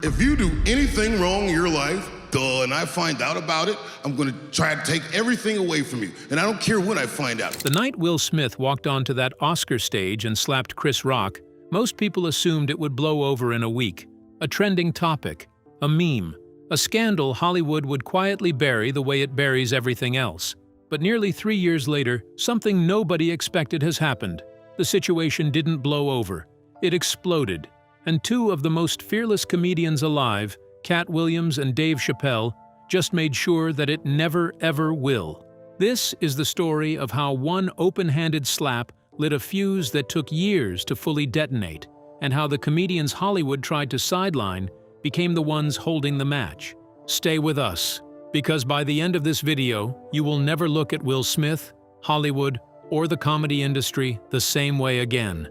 If you do anything wrong in your life, and I find out about it, I'm gonna try to take everything away from you. And I don't care when I find out. The night Will Smith walked onto that Oscar stage and slapped Chris Rock, most people assumed it would blow over in a week. A trending topic, a meme, a scandal Hollywood would quietly bury the way it buries everything else. But nearly 3 years later, something nobody expected has happened. The situation didn't blow over. It exploded. And two of the most fearless comedians alive, Katt Williams and Dave Chappelle, just made sure that it never ever will. This is the story of how one open-handed slap lit a fuse that took years to fully detonate, and how the comedians Hollywood tried to sideline became the ones holding the match. Stay with us, because by the end of this video, you will never look at Will Smith, Hollywood, or the comedy industry the same way again.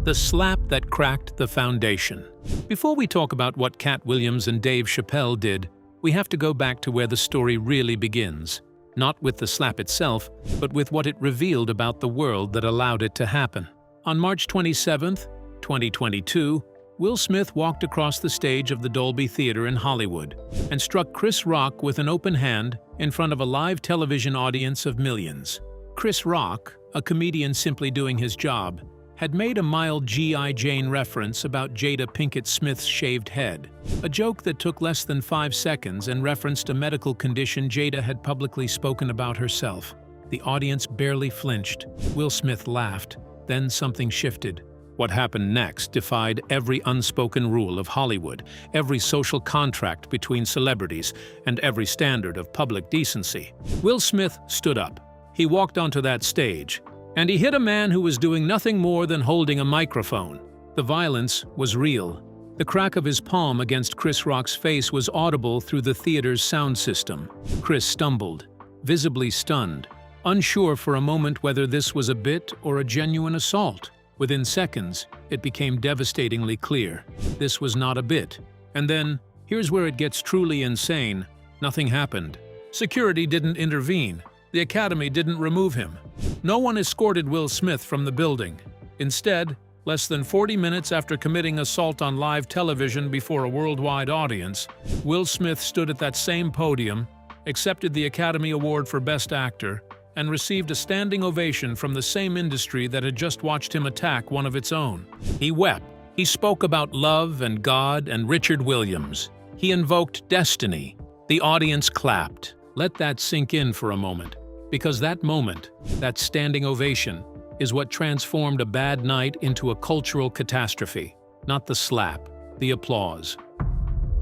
The slap that cracked the foundation. Before we talk about what Katt Williams and Dave Chappelle did, we have to go back to where the story really begins. Not with the slap itself, but with what it revealed about the world that allowed it to happen. On March 27, 2022, Will Smith walked across the stage of the Dolby Theater in Hollywood and struck Chris Rock with an open hand in front of a live television audience of millions. Chris Rock, a comedian simply doing his job, had made a mild G.I. Jane reference about Jada Pinkett Smith's shaved head, a joke that took less than 5 seconds and referenced a medical condition Jada had publicly spoken about herself. The audience barely flinched. Will Smith laughed. Then something shifted. What happened next defied every unspoken rule of Hollywood, every social contract between celebrities, and every standard of public decency. Will Smith stood up. He walked onto that stage, and he hit a man who was doing nothing more than holding a microphone. The violence was real. The crack of his palm against Chris Rock's face was audible through the theater's sound system. Chris stumbled, visibly stunned, unsure for a moment whether this was a bit or a genuine assault. Within seconds, it became devastatingly clear. This was not a bit. And then, here's where it gets truly insane. Nothing happened. Security didn't intervene. The Academy didn't remove him. No one escorted Will Smith from the building. Instead, less than 40 minutes after committing assault on live television before a worldwide audience, Will Smith stood at that same podium, accepted the Academy Award for Best Actor, and received a standing ovation from the same industry that had just watched him attack one of its own. He wept. He spoke about love and God and Richard Williams. He invoked destiny. The audience clapped. Let that sink in for a moment. Because that moment, that standing ovation, is what transformed a bad night into a cultural catastrophe. Not the slap, the applause.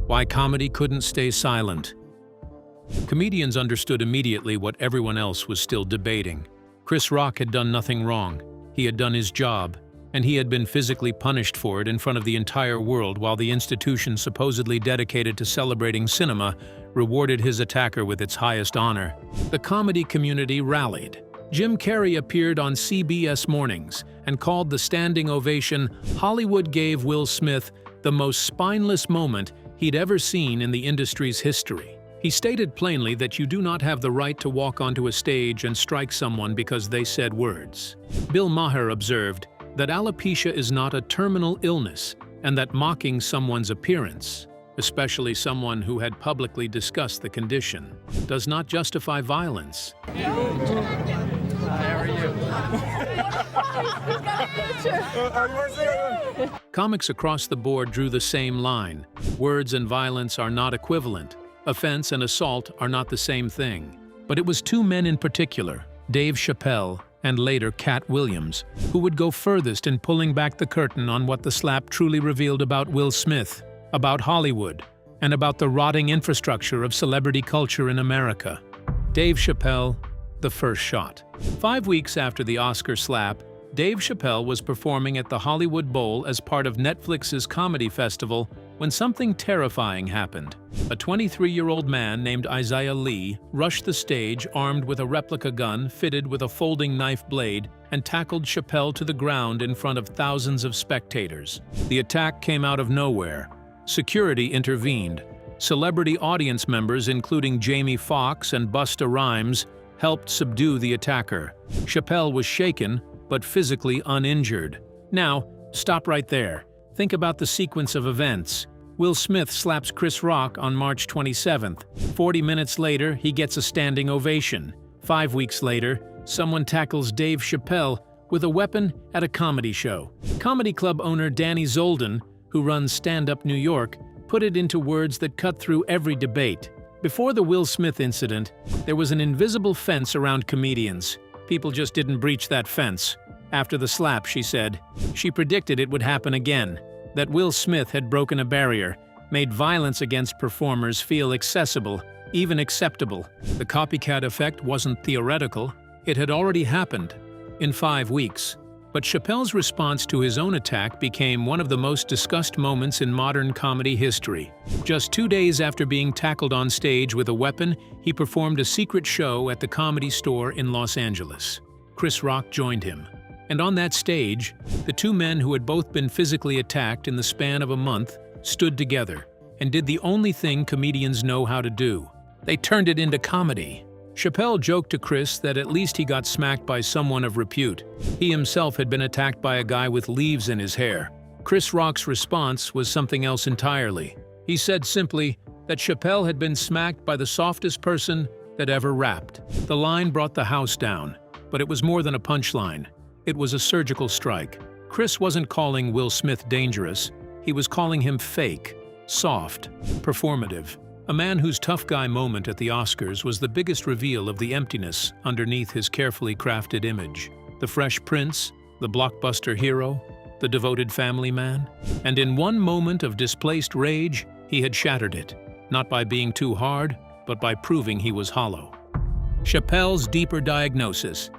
Why comedy couldn't stay silent. Comedians understood immediately what everyone else was still debating. Chris Rock had done nothing wrong. He had done his job, and he had been physically punished for it in front of the entire world, while the institution supposedly dedicated to celebrating cinema rewarded his attacker with its highest honor. The comedy community rallied. Jim Carrey appeared on CBS Mornings and called the standing ovation Hollywood gave Will Smith the most spineless moment he'd ever seen in the industry's history. He stated plainly that you do not have the right to walk onto a stage and strike someone because they said words. Bill Maher observed that alopecia is not a terminal illness and that mocking someone's appearance, especially someone who had publicly discussed the condition, does not justify violence. How are you? Comics across the board drew the same line. Words and violence are not equivalent. Offense and assault are not the same thing. But it was two men in particular, Dave Chappelle and later Katt Williams, who would go furthest in pulling back the curtain on what the slap truly revealed about Will Smith, about Hollywood, and about the rotting infrastructure of celebrity culture in America. Dave Chappelle, the first shot. 5 weeks after the Oscar slap, Dave Chappelle was performing at the Hollywood Bowl as part of Netflix's comedy festival when something terrifying happened. A 23-year-old man named Isaiah Lee rushed the stage armed with a replica gun fitted with a folding knife blade and tackled Chappelle to the ground in front of thousands of spectators. The attack came out of nowhere. Security intervened. Celebrity audience members, including Jamie Foxx and Busta Rhymes, helped subdue the attacker. Chappelle was shaken, but physically uninjured. Now, stop right there. Think about the sequence of events. Will Smith slaps Chris Rock on March 27th. 40 minutes later, he gets a standing ovation. 5 weeks later, someone tackles Dave Chappelle with a weapon at a comedy show. Comedy club owner Danny Zoldan, who runs Stand Up New York, put it into words that cut through every debate. Before the Will Smith incident, there was an invisible fence around comedians. People just didn't breach that fence. After the slap, she said, she predicted it would happen again, that Will Smith had broken a barrier, made violence against performers feel accessible, even acceptable. The copycat effect wasn't theoretical. It had already happened in 5 weeks. But Chappelle's response to his own attack became one of the most discussed moments in modern comedy history. Just 2 days after being tackled on stage with a weapon, he performed a secret show at the Comedy Store in Los Angeles. Chris Rock joined him. And on that stage, the two men who had both been physically attacked in the span of a month stood together and did the only thing comedians know how to do. They turned it into comedy. Chappelle joked to Chris that at least he got smacked by someone of repute. He himself had been attacked by a guy with leaves in his hair. Chris Rock's response was something else entirely. He said simply that Chappelle had been smacked by the softest person that ever rapped. The line brought the house down, but it was more than a punchline. It was a surgical strike. Chris wasn't calling Will Smith dangerous. He was calling him fake, soft, performative. A man whose tough guy moment at the Oscars was the biggest reveal of the emptiness underneath his carefully crafted image. The Fresh Prince, the blockbuster hero, the devoted family man. And in one moment of displaced rage, he had shattered it, not by being too hard, but by proving he was hollow. Chappelle's deeper diagnosis.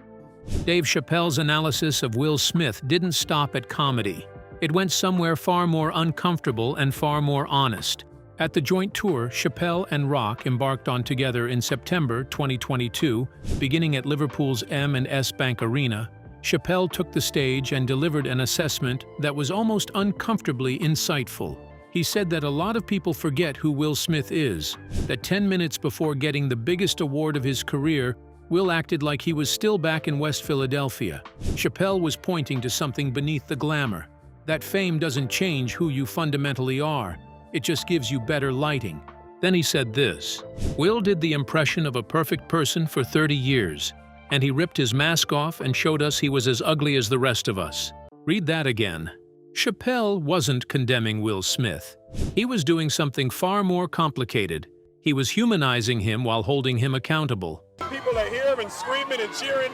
Dave Chappelle's analysis of Will Smith didn't stop at comedy. It went somewhere far more uncomfortable and far more honest. At the joint tour Chappelle and Rock embarked on together in September 2022, beginning at Liverpool's M&S Bank Arena, Chappelle took the stage and delivered an assessment that was almost uncomfortably insightful. He said that a lot of people forget who Will Smith is, that 10 minutes before getting the biggest award of his career, Will acted like he was still back in West Philadelphia. Chappelle was pointing to something beneath the glamour. That fame doesn't change who you fundamentally are. It just gives you better lighting. Then he said this: Will did the impression of a perfect person for 30 years, and he ripped his mask off and showed us he was as ugly as the rest of us. Read that again. Chappelle wasn't condemning Will Smith. He was doing something far more complicated. He was humanizing him while holding him accountable. People are here and screaming and cheering.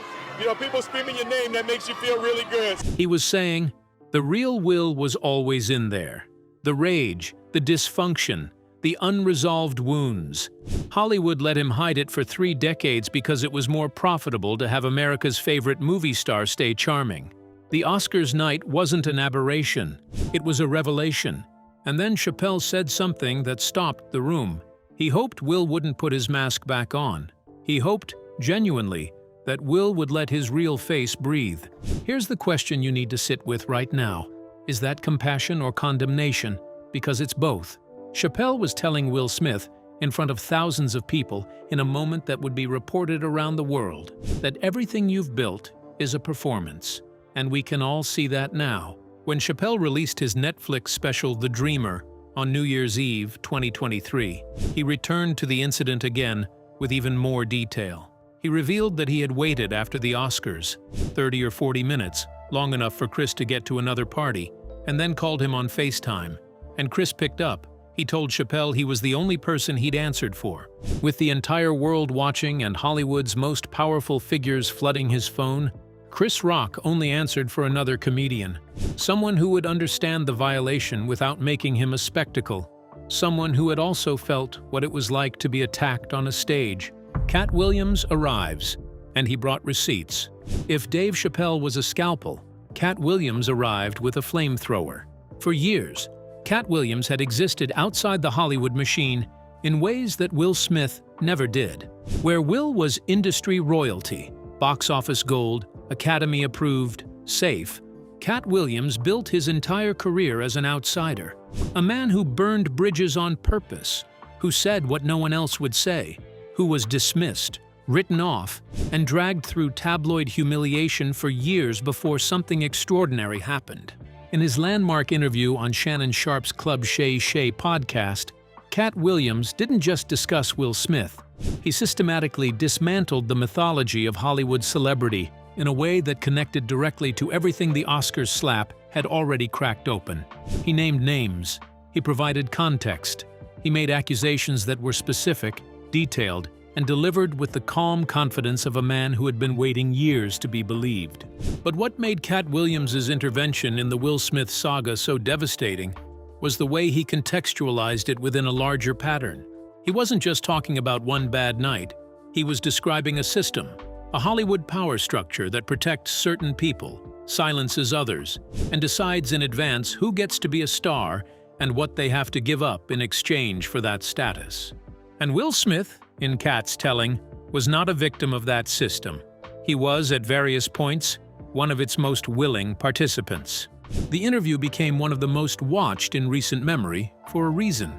People screaming your name, that makes you feel really good. He was saying, the real Will was always in there. The rage, the dysfunction, the unresolved wounds. Hollywood let him hide it for 3 decades because it was more profitable to have America's favorite movie star stay charming. The Oscars night wasn't an aberration. It was a revelation. And then Chappelle said something that stopped the room. He hoped Will wouldn't put his mask back on. He hoped, genuinely, that Will would let his real face breathe. Here's the question you need to sit with right now. Is that compassion or condemnation? Because it's both. Chappelle was telling Will Smith, in front of thousands of people, in a moment that would be reported around the world, that everything you've built is a performance. And we can all see that now. When Chappelle released his Netflix special The Dreamer on New Year's Eve 2023, he returned to the incident again with even more detail. He revealed that he had waited after the Oscars, 30 or 40 minutes, long enough for Chris to get to another party, and then called him on FaceTime. And Chris picked up. He told Chappelle he was the only person he'd answered for. With the entire world watching and Hollywood's most powerful figures flooding his phone, Chris Rock only answered for another comedian. Someone who would understand the violation without making him a spectacle. Someone who had also felt what it was like to be attacked on a stage. Katt Williams arrives, and he brought receipts. If Dave Chappelle was a scalpel, Katt Williams arrived with a flamethrower. For years, Katt Williams had existed outside the Hollywood machine in ways that Will Smith never did. Where Will was industry royalty, box office gold, Academy approved, safe, Katt Williams built his entire career as an outsider. A man who burned bridges on purpose, who said what no one else would say, who was dismissed, written off, and dragged through tabloid humiliation for years before something extraordinary happened. In his landmark interview on Shannon Sharp's Club Shay Shay podcast, Katt Williams didn't just discuss Will Smith. He systematically dismantled the mythology of Hollywood celebrity in a way that connected directly to everything the Oscars slap had already cracked open. He named names. He provided context. He made accusations that were specific, detailed, and delivered with the calm confidence of a man who had been waiting years to be believed. But what made Katt Williams' intervention in the Will Smith saga so devastating was the way he contextualized it within a larger pattern. He wasn't just talking about one bad night. He was describing a system, a Hollywood power structure that protects certain people, silences others, and decides in advance who gets to be a star and what they have to give up in exchange for that status. And Will Smith, in Katt's telling, was not a victim of that system. He was, at various points, one of its most willing participants. The interview became one of the most watched in recent memory for a reason.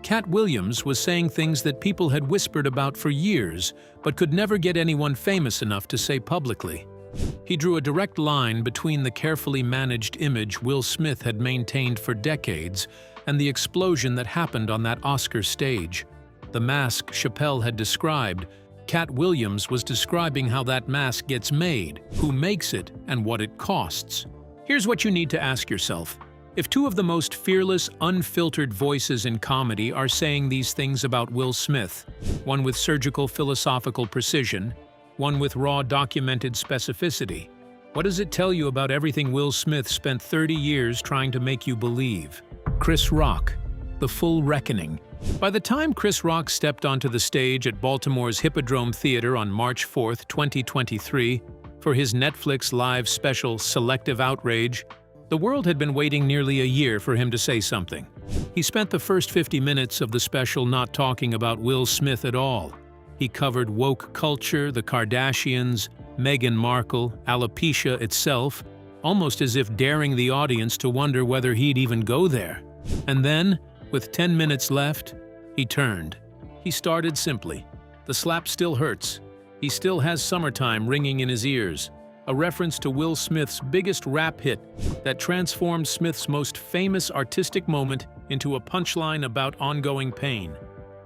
Katt Williams was saying things that people had whispered about for years, but could never get anyone famous enough to say publicly. He drew a direct line between the carefully managed image Will Smith had maintained for decades and the explosion that happened on that Oscar stage. The mask Chappelle had described, Katt Williams was describing how that mask gets made, who makes it, and what it costs. Here's what you need to ask yourself. If two of the most fearless, unfiltered voices in comedy are saying these things about Will Smith, one with surgical philosophical precision, one with raw documented specificity, what does it tell you about everything Will Smith spent 30 years trying to make you believe? Chris Rock, the full reckoning. By the time Chris Rock stepped onto the stage at Baltimore's Hippodrome Theater on March 4, 2023, for his Netflix live special Selective Outrage, the world had been waiting nearly a year for him to say something. He spent the first 50 minutes of the special not talking about Will Smith at all. He covered woke culture, the Kardashians, Meghan Markle, alopecia itself, almost as if daring the audience to wonder whether he'd even go there. And then, with 10 minutes left, he turned. He started simply. The slap still hurts. He still has Summertime ringing in his ears, a reference to Will Smith's biggest rap hit that transformed Smith's most famous artistic moment into a punchline about ongoing pain.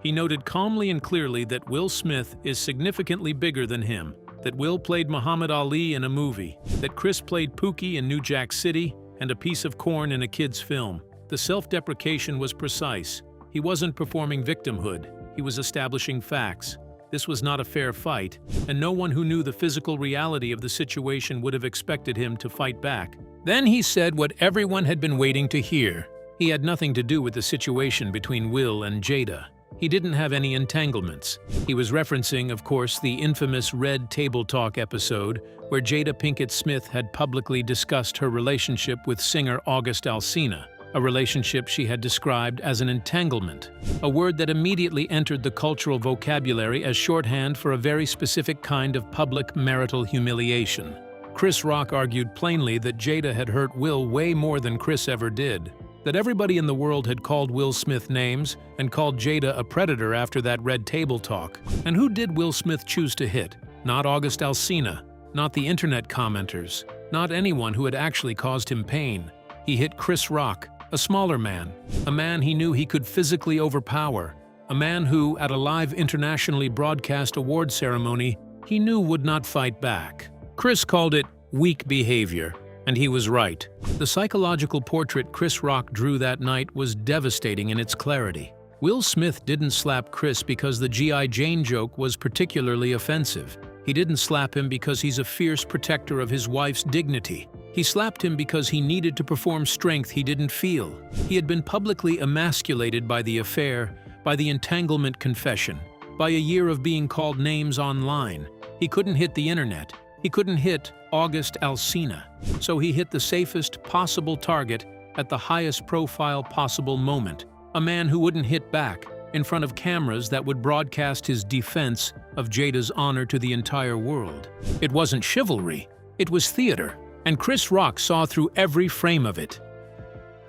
He noted calmly and clearly that Will Smith is significantly bigger than him, that Will played Muhammad Ali in a movie, that Chris played Pookie in New Jack City and a piece of corn in a kid's film. The self-deprecation was precise. He wasn't performing victimhood. He was establishing facts. This was not a fair fight, and no one who knew the physical reality of the situation would have expected him to fight back. Then he said what everyone had been waiting to hear. He had nothing to do with the situation between Will and Jada. He didn't have any entanglements. He was referencing, of course, the infamous Red Table Talk episode where Jada Pinkett Smith had publicly discussed her relationship with singer August Alsina, a relationship she had described as an entanglement, a word that immediately entered the cultural vocabulary as shorthand for a very specific kind of public marital humiliation. Chris Rock argued plainly that Jada had hurt Will way more than Chris ever did, that everybody in the world had called Will Smith names and called Jada a predator after that Red Table Talk. And who did Will Smith choose to hit? Not August Alsina, not the internet commenters, not anyone who had actually caused him pain. He hit Chris Rock, a smaller man, a man he knew he could physically overpower, a man who, at a live internationally broadcast award ceremony, he knew would not fight back. Chris called it weak behavior, and he was right. The psychological portrait Chris Rock drew that night was devastating in its clarity. Will Smith didn't slap Chris because the G.I. Jane joke was particularly offensive. He didn't slap him because he's a fierce protector of his wife's dignity. He slapped him because he needed to perform strength he didn't feel. He had been publicly emasculated by the affair, by the entanglement confession, by a year of being called names online. He couldn't hit the internet. He couldn't hit August Alsina. So he hit the safest possible target at the highest profile possible moment. A man who wouldn't hit back in front of cameras that would broadcast his defense of Jada's honor to the entire world. It wasn't chivalry. It was theater. And Chris Rock saw through every frame of it.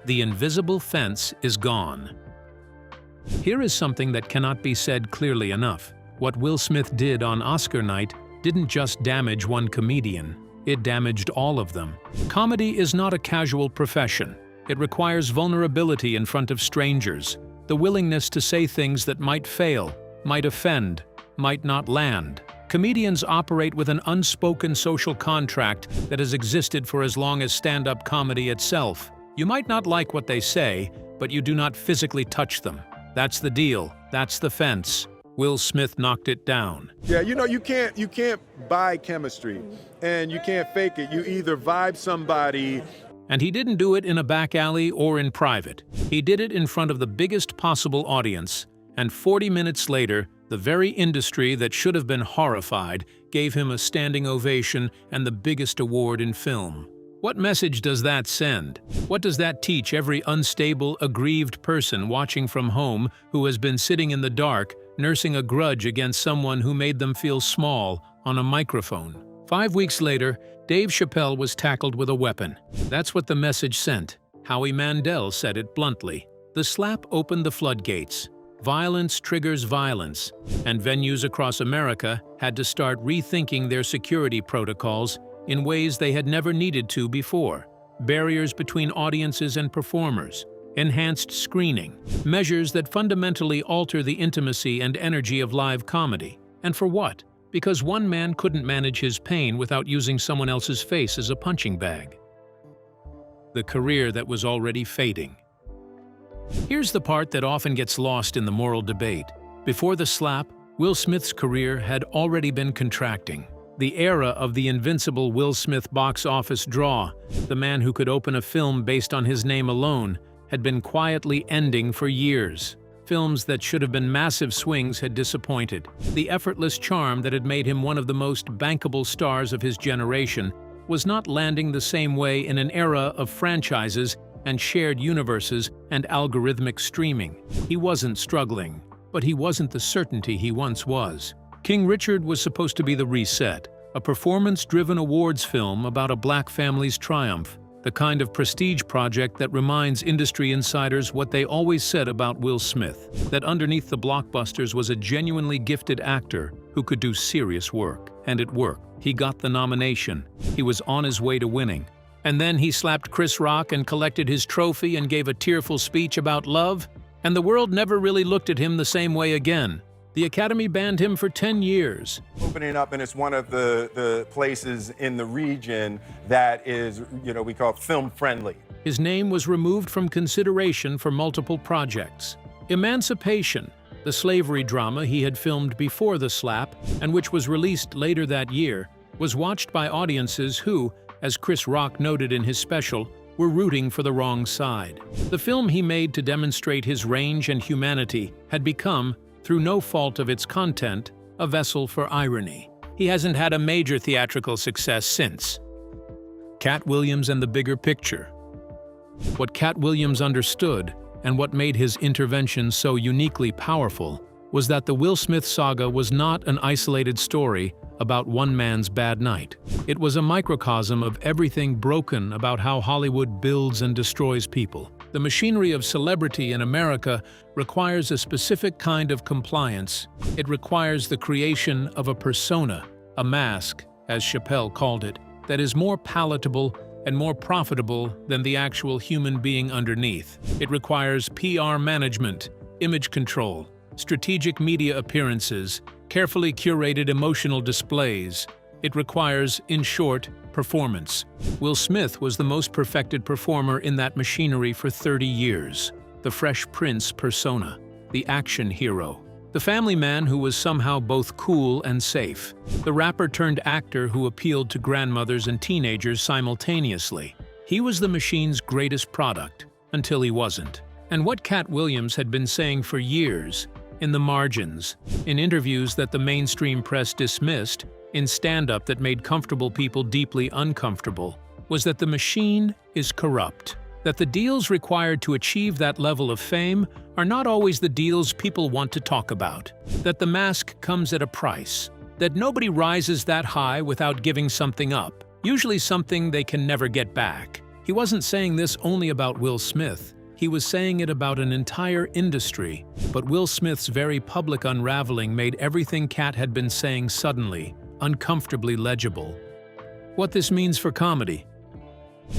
The invisible fence is gone. Here is something that cannot be said clearly enough. What Will Smith did on Oscar night didn't just damage one comedian. It damaged all of them. Comedy is not a casual profession. It requires vulnerability in front of strangers, the willingness to say things that might fail, might offend, might not land. Comedians operate with an unspoken social contract that has existed for as long as stand-up comedy itself. You might not like what they say, but you do not physically touch them. That's the deal. That's the fence. Will Smith knocked it down. Yeah, you know, you can't buy chemistry, and you can't fake it. You either vibe somebody. And he didn't do it in a back alley or in private. He did it in front of the biggest possible audience, and 40 minutes later, the very industry that should have been horrified gave him a standing ovation and the biggest award in film. What message does that send? What does that teach every unstable, aggrieved person watching from home who has been sitting in the dark, nursing a grudge against someone who made them feel small on a microphone? 5 weeks later, Dave Chappelle was tackled with a weapon. That's what the message sent. Howie Mandel said it bluntly. The slap opened the floodgates. Violence triggers violence, and venues across America had to start rethinking their security protocols in ways they had never needed to before. Barriers between audiences and performers, enhanced screening, measures that fundamentally alter the intimacy and energy of live comedy. And for what? Because one man couldn't manage his pain without using someone else's face as a punching bag. The career that was already fading. Here's the part that often gets lost in the moral debate. Before the slap, Will Smith's career had already been contracting. The era of the invincible Will Smith box office draw, the man who could open a film based on his name alone, had been quietly ending for years. Films that should have been massive swings had disappointed. The effortless charm that had made him one of the most bankable stars of his generation was not landing the same way in an era of franchises and shared universes and algorithmic streaming. He wasn't struggling, but he wasn't the certainty he once was. King Richard was supposed to be the reset, a performance-driven awards film about a black family's triumph, the kind of prestige project that reminds industry insiders what they always said about Will Smith, that underneath the blockbusters was a genuinely gifted actor who could do serious work. And it worked. He got the nomination. He was on his way to winning. And then he slapped Chris Rock and collected his trophy and gave a tearful speech about love, and the world never really looked at him the same way again. The Academy banned him for 10 years. Opening up, and it's one of the places in the region that is, we call film friendly. His name was removed from consideration for multiple projects. Emancipation, the slavery drama he had filmed before the slap, and which was released later that year, was watched by audiences who, as Chris Rock noted in his special, were rooting for the wrong side. The film he made to demonstrate his range and humanity had become, through no fault of its content, a vessel for irony. He hasn't had a major theatrical success since. Katt Williams and the bigger picture. What Katt Williams understood, and what made his intervention so uniquely powerful, was that the Will Smith saga was not an isolated story about one man's bad night. It was a microcosm of everything broken about how Hollywood builds and destroys people. The machinery of celebrity in America requires a specific kind of compliance. It requires the creation of a persona, a mask, as Chappelle called it, that is more palatable and more profitable than the actual human being underneath. It requires PR management, image control, strategic media appearances, carefully curated emotional displays. It requires, in short, performance. Will Smith was the most perfected performer in that machinery for 30 years. The Fresh Prince persona, the action hero, the family man who was somehow both cool and safe, the rapper-turned-actor who appealed to grandmothers and teenagers simultaneously. He was the machine's greatest product, until he wasn't. And what Katt Williams had been saying for years, in the margins, in interviews that the mainstream press dismissed, in stand-up that made comfortable people deeply uncomfortable, was that the machine is corrupt. That the deals required to achieve that level of fame are not always the deals people want to talk about. That the mask comes at a price. That nobody rises that high without giving something up, usually something they can never get back. He wasn't saying this only about Will Smith. He was saying it about an entire industry, but Will Smith's very public unraveling made everything Katt had been saying suddenly, uncomfortably legible. what this means for comedy.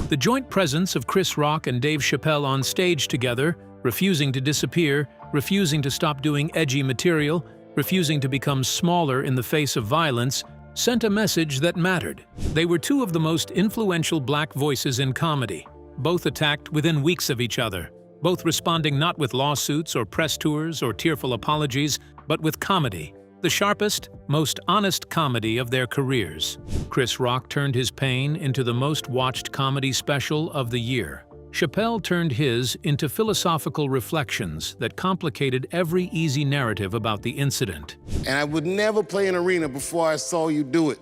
The joint presence of Chris Rock and Dave Chappelle on stage together, refusing to disappear, refusing to stop doing edgy material, refusing to become smaller in the face of violence, sent a message that mattered. They were two of the most influential black voices in comedy, both attacked within weeks of each other, both responding not with lawsuits or press tours or tearful apologies, but with comedy, the sharpest, most honest comedy of their careers. Chris Rock turned his pain into the most watched comedy special of the year. Chappelle turned his into philosophical reflections that complicated every easy narrative about the incident. And I would never play an arena before I saw you do it.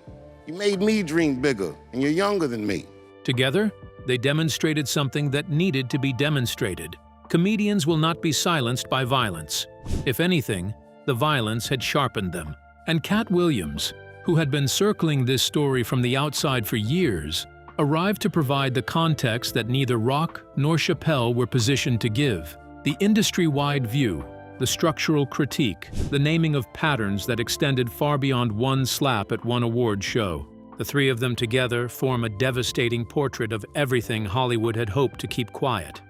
You made me dream bigger, and you're younger than me. Together, they demonstrated something that needed to be demonstrated. Comedians will not be silenced by violence. If anything, the violence had sharpened them. And Katt Williams, who had been circling this story from the outside for years, arrived to provide the context that neither Rock nor Chappelle were positioned to give. The industry-wide view, the structural critique, the naming of patterns that extended far beyond one slap at one award show. The three of them together form a devastating portrait of everything Hollywood had hoped to keep quiet.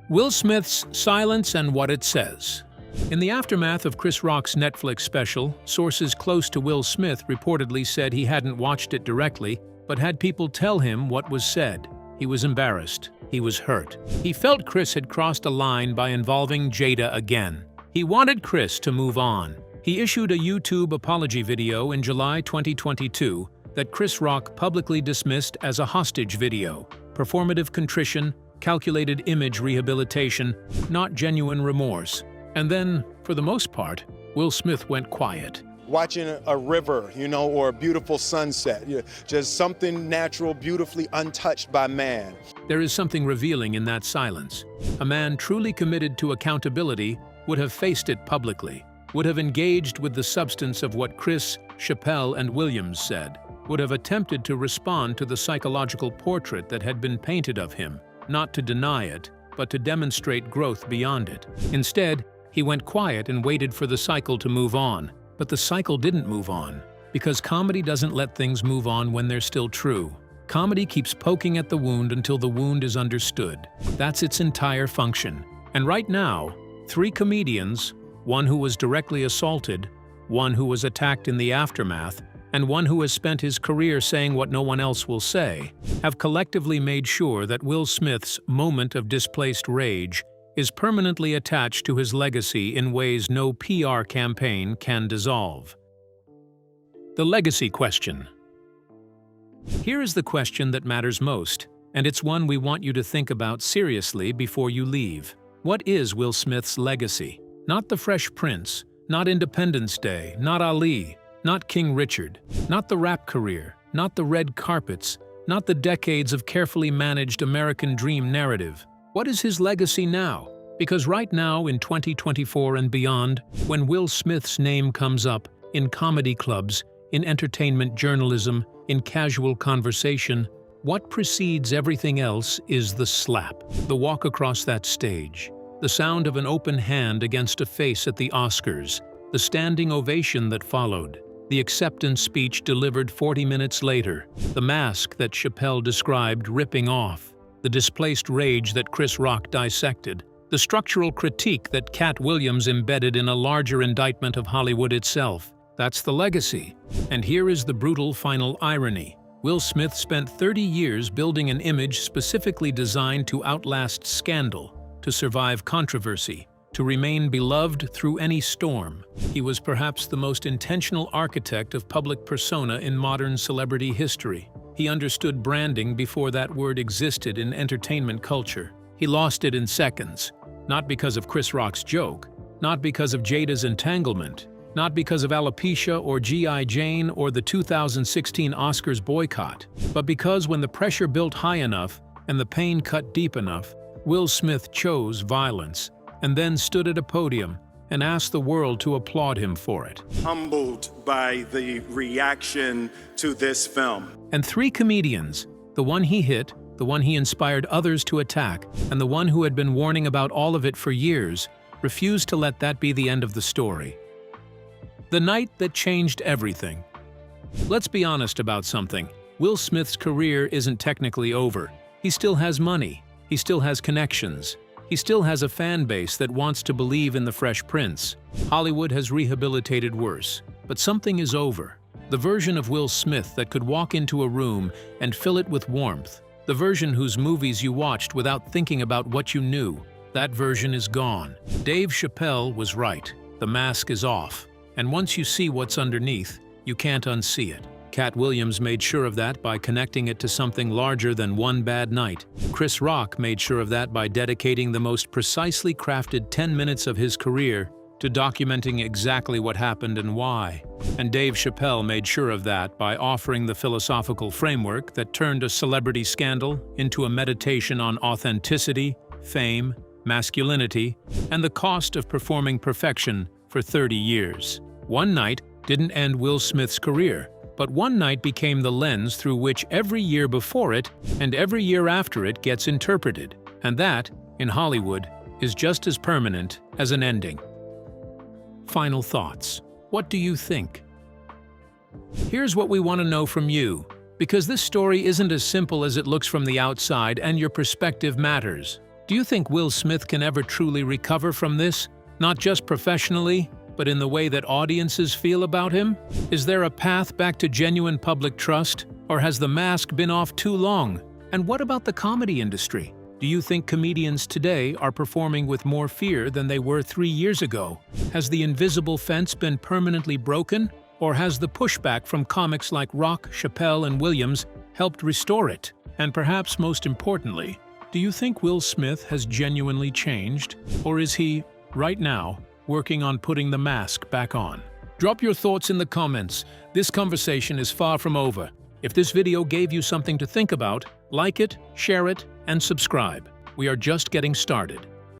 Will Smith's silence and what it says. In the aftermath of Chris Rock's Netflix special, sources close to Will Smith reportedly said he hadn't watched it directly, but had people tell him what was said. He was embarrassed. He was hurt. He felt Chris had crossed a line by involving Jada again. He wanted Chris to move on. He issued a YouTube apology video in July 2022 that Chris Rock publicly dismissed as a hostage video, performative contrition, calculated image rehabilitation, not genuine remorse. And then, for the most part, Will Smith went quiet. Watching a river, or a beautiful sunset, just something natural, beautifully untouched by man. There is something revealing in that silence. A man truly committed to accountability would have faced it publicly, would have engaged with the substance of what Chris, Chappelle, and Williams said, would have attempted to respond to the psychological portrait that had been painted of him, not to deny it, but to demonstrate growth beyond it. Instead, he went quiet and waited for the cycle to move on. But the cycle didn't move on, because comedy doesn't let things move on when they're still true. Comedy keeps poking at the wound until the wound is understood. That's its entire function. And right now, three comedians, one who was directly assaulted, one who was attacked in the aftermath, and one who has spent his career saying what no one else will say, have collectively made sure that Will Smith's moment of displaced rage is permanently attached to his legacy in ways no PR campaign can dissolve. The legacy question. Here is the question that matters most, and it's one we want you to think about seriously before you leave. What is Will Smith's legacy? Not the Fresh Prince, not Independence Day, not Ali, not King Richard, not the rap career, not the red carpets, not the decades of carefully managed American dream narrative. What is his legacy now? Because right now, in 2024 and beyond, when Will Smith's name comes up in comedy clubs, in entertainment journalism, in casual conversation, what precedes everything else is the slap, the walk across that stage, the sound of an open hand against a face at the Oscars, the standing ovation that followed, the acceptance speech delivered 40 minutes later, the mask that Chappelle described ripping off, the displaced rage that Chris Rock dissected, the structural critique that Katt Williams embedded in a larger indictment of Hollywood itself. That's the legacy. And here is the brutal final irony. Will Smith spent 30 years building an image specifically designed to outlast scandal, to survive controversy, to remain beloved through any storm. He was perhaps the most intentional architect of public persona in modern celebrity history. He understood branding before that word existed in entertainment culture. He lost it in seconds, not because of Chris Rock's joke, not because of Jada's entanglement, not because of alopecia or G.I. Jane or the 2016 Oscars boycott, but because when the pressure built high enough and the pain cut deep enough, Will Smith chose violence and then stood at a podium and asked the world to applaud him for it. Humbled by the reaction to this film. And three comedians, the one he hit, the one he inspired others to attack, and the one who had been warning about all of it for years, refused to let that be the end of the story. The night that changed everything. Let's be honest about something. Will Smith's career isn't technically over. He still has money. He still has connections. He still has a fan base that wants to believe in the Fresh Prince. Hollywood has rehabilitated worse, but something is over. The version of Will Smith that could walk into a room and fill it with warmth. The version whose movies you watched without thinking about what you knew. That version is gone. Dave Chappelle was right. The mask is off. And once you see what's underneath, you can't unsee it. Katt Williams made sure of that by connecting it to something larger than one bad night. Chris Rock made sure of that by dedicating the most precisely crafted 10 minutes of his career to documenting exactly what happened and why. And Dave Chappelle made sure of that by offering the philosophical framework that turned a celebrity scandal into a meditation on authenticity, fame, masculinity, and the cost of performing perfection for 30 years. One night didn't end Will Smith's career, but one night became the lens through which every year before it and every year after it gets interpreted. And that, in Hollywood, is just as permanent as an ending. Final thoughts. What do you think? Here's what we want to know from you, because this story isn't as simple as it looks from the outside and your perspective matters. Do you think Will Smith can ever truly recover from this? Not just professionally, but in the way that audiences feel about him? Is there a path back to genuine public trust, or has the mask been off too long? And what about the comedy industry? Do you think comedians today are performing with more fear than they were 3 years ago? Has the invisible fence been permanently broken, or has the pushback from comics like Rock, Chappelle, and Williams helped restore it? And perhaps most importantly, do you think Will Smith has genuinely changed, or is he, right now, working on putting the mask back on? Drop your thoughts in the comments. This conversation is far from over. If this video gave you something to think about, like it, share it, and subscribe. We are just getting started.